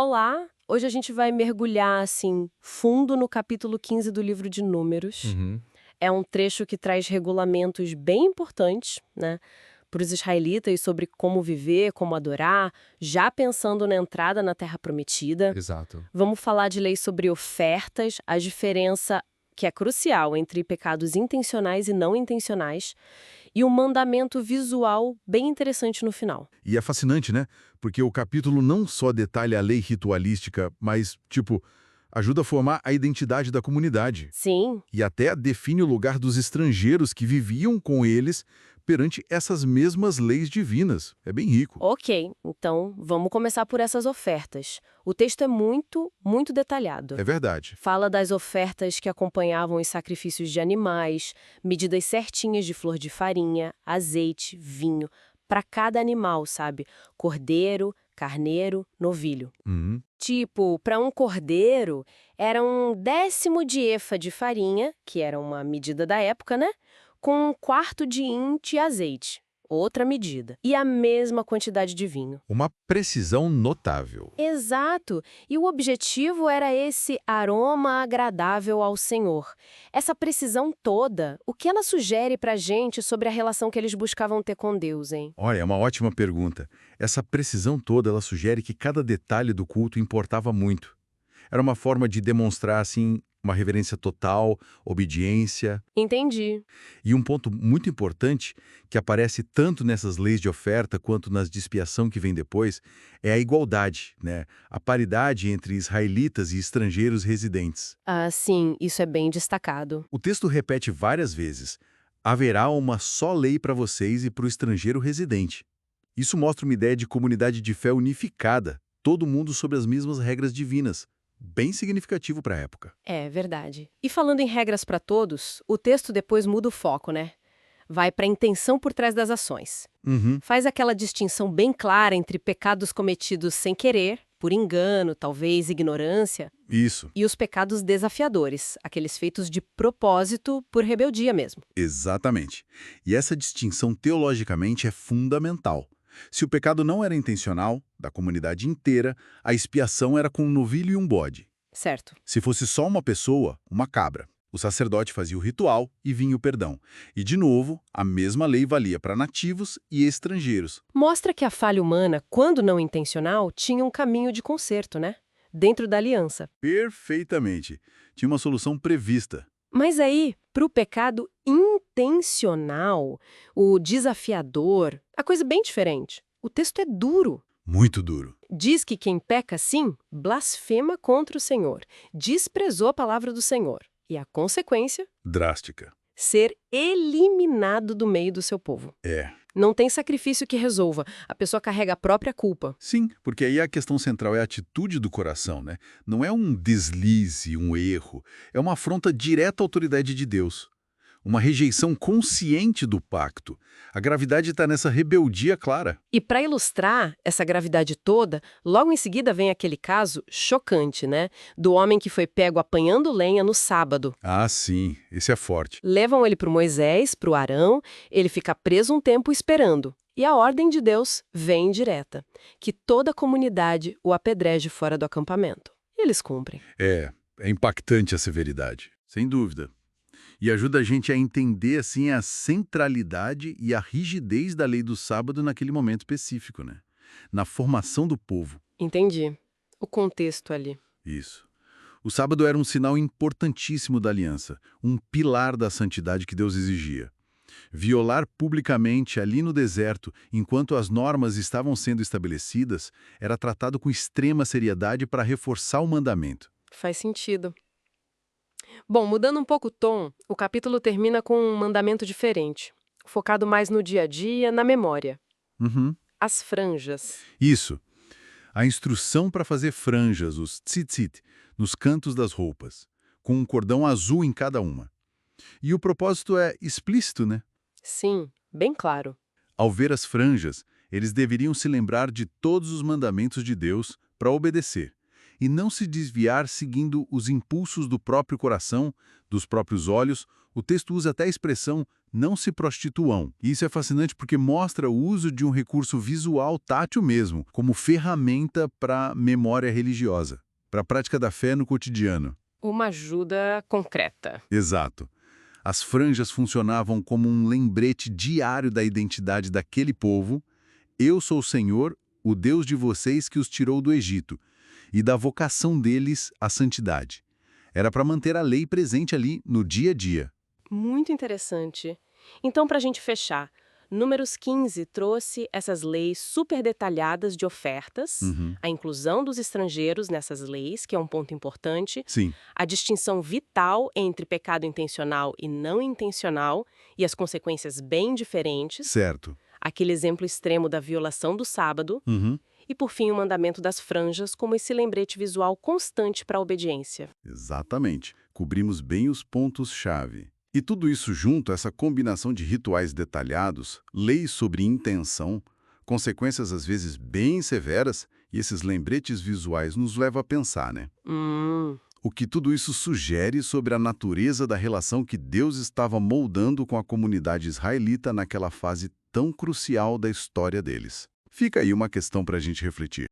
Olá! Hoje a gente vai mergulhar, assim, fundo no capítulo 15 do livro de Números. Uhum. É um trecho que traz regulamentos bem importantes, né, para os israelitas sobre como viver, como adorar, já pensando na entrada na Terra Prometida. Exato. Vamos falar de leis sobre ofertas, a diferença que é crucial entre pecados intencionais e não intencionais, e um mandamento visual bem interessante no final. E é fascinante, né? Porque o capítulo não só detalha a lei ritualística, mas, ajuda a formar a identidade da comunidade. Sim. E até define o lugar dos estrangeiros que viviam com eles perante essas mesmas leis divinas. É bem rico. Ok, então vamos começar por essas ofertas. O texto é muito detalhado. É verdade. Fala das ofertas que acompanhavam os sacrifícios de animais, medidas certinhas de flor de farinha, azeite, vinho, para cada animal, sabe? Cordeiro, carneiro, novilho. Uhum. Tipo, para um cordeiro, era 1/10 de efa de farinha, que era uma medida da época, né? Com 1/4 de hin de azeite, outra medida. E a mesma quantidade de vinho. Uma precisão notável. Exato! E o objetivo era esse aroma agradável ao Senhor. Essa precisão toda, o que ela sugere pra gente sobre a relação que eles buscavam ter com Deus, hein? Olha, é uma ótima pergunta. Essa precisão toda, ela sugere que cada detalhe do culto importava muito. Era uma forma de demonstrar, assim, uma reverência total, obediência. Entendi. E um ponto muito importante, que aparece tanto nessas leis de oferta quanto nas de expiação que vem depois, é a igualdade, né? A paridade entre israelitas e estrangeiros residentes. Ah, sim, isso é bem destacado. O texto repete várias vezes: haverá uma só lei para vocês e para o estrangeiro residente. Isso mostra uma ideia de comunidade de fé unificada, todo mundo sob as mesmas regras divinas. Bem significativo para a época. É verdade. E falando em regras para todos, o texto depois muda o foco, né? Vai para a intenção por trás das ações. Uhum. Faz aquela distinção bem clara entre pecados cometidos sem querer, por engano, talvez ignorância, Isso, e os pecados desafiadores, aqueles feitos de propósito por rebeldia mesmo. exatamente. E essa distinção teologicamente é fundamental. Se o pecado não era intencional, da comunidade inteira, a expiação era com um novilho e um bode. Certo. Se fosse só uma pessoa, uma cabra, o sacerdote fazia o ritual e vinha o perdão. E, de novo, a mesma lei valia para nativos e estrangeiros. Mostra que a falha humana, quando não intencional, tinha um caminho de conserto, né? Dentro da aliança. Perfeitamente. Tinha uma solução prevista. Mas aí, para o pecado intencional, o desafiador, a coisa é bem diferente. O texto é duro. Muito duro. Diz que quem peca assim, blasfema contra o Senhor, desprezou a palavra do Senhor. E a consequência? Drástica. Ser eliminado do meio do seu povo. É. Não tem sacrifício que resolva, a pessoa carrega a própria culpa. Sim, porque aí a questão central é a atitude do coração, né? Não é um deslize, um erro. É uma afronta direta à autoridade de Deus. Uma rejeição consciente do pacto. A gravidade está nessa rebeldia clara. E para ilustrar essa gravidade toda, logo em seguida vem aquele caso chocante, né? Do homem que foi pego apanhando lenha no sábado. Ah, sim, esse é forte. Levam ele para o Moisés, para o Arão, ele fica preso um tempo esperando. E a ordem de Deus vem direta, que toda a comunidade o apedreje fora do acampamento. E eles cumprem. É impactante a severidade, sem dúvida. E ajuda a gente a entender, assim, a centralidade e a rigidez da lei do sábado naquele momento específico, né? Na formação do povo. Entendi. O contexto ali. Isso. O sábado era um sinal importantíssimo da aliança, um pilar da santidade que Deus exigia. Violar publicamente ali no deserto, enquanto as normas estavam sendo estabelecidas, era tratado com extrema seriedade para reforçar o mandamento. Faz sentido. Bom, mudando um pouco o tom, o capítulo termina com um mandamento diferente, focado mais no dia a dia, na memória. Uhum. As franjas. Isso. A instrução para fazer franjas, os tzitzit, nos cantos das roupas, com um cordão azul em cada uma. E o propósito é explícito, né? Sim, bem claro. Ao ver as franjas, eles deveriam se lembrar de todos os mandamentos de Deus para obedecer, e não se desviar seguindo os impulsos do próprio coração, dos próprios olhos, O texto usa até a expressão não se prostituam. E isso é fascinante porque mostra o uso de um recurso visual tátil mesmo, como ferramenta para memória religiosa, para a prática da fé no cotidiano. Uma ajuda concreta. Exato. As franjas funcionavam como um lembrete diário da identidade daquele povo. Eu sou o Senhor, o Deus de vocês que os tirou do Egito, e da vocação deles à santidade. Era para manter a lei presente ali no dia a dia. Muito interessante. Então, para a gente fechar, Números 15 trouxe essas leis super detalhadas de ofertas, a inclusão dos estrangeiros nessas leis, que é um ponto importante, Sim, a distinção vital entre pecado intencional e não intencional e as consequências bem diferentes, certo. aquele exemplo extremo da violação do sábado e, por fim, o mandamento das franjas como esse lembrete visual constante para a obediência. Exatamente. Cobrimos bem os pontos-chave. E tudo isso junto, essa combinação de rituais detalhados, leis sobre intenção, consequências às vezes bem severas, e esses lembretes visuais nos leva a pensar, né? O que tudo isso sugere sobre a natureza da relação que Deus estava moldando com a comunidade israelita naquela fase tão crucial da história deles. Fica aí uma questão para a gente refletir.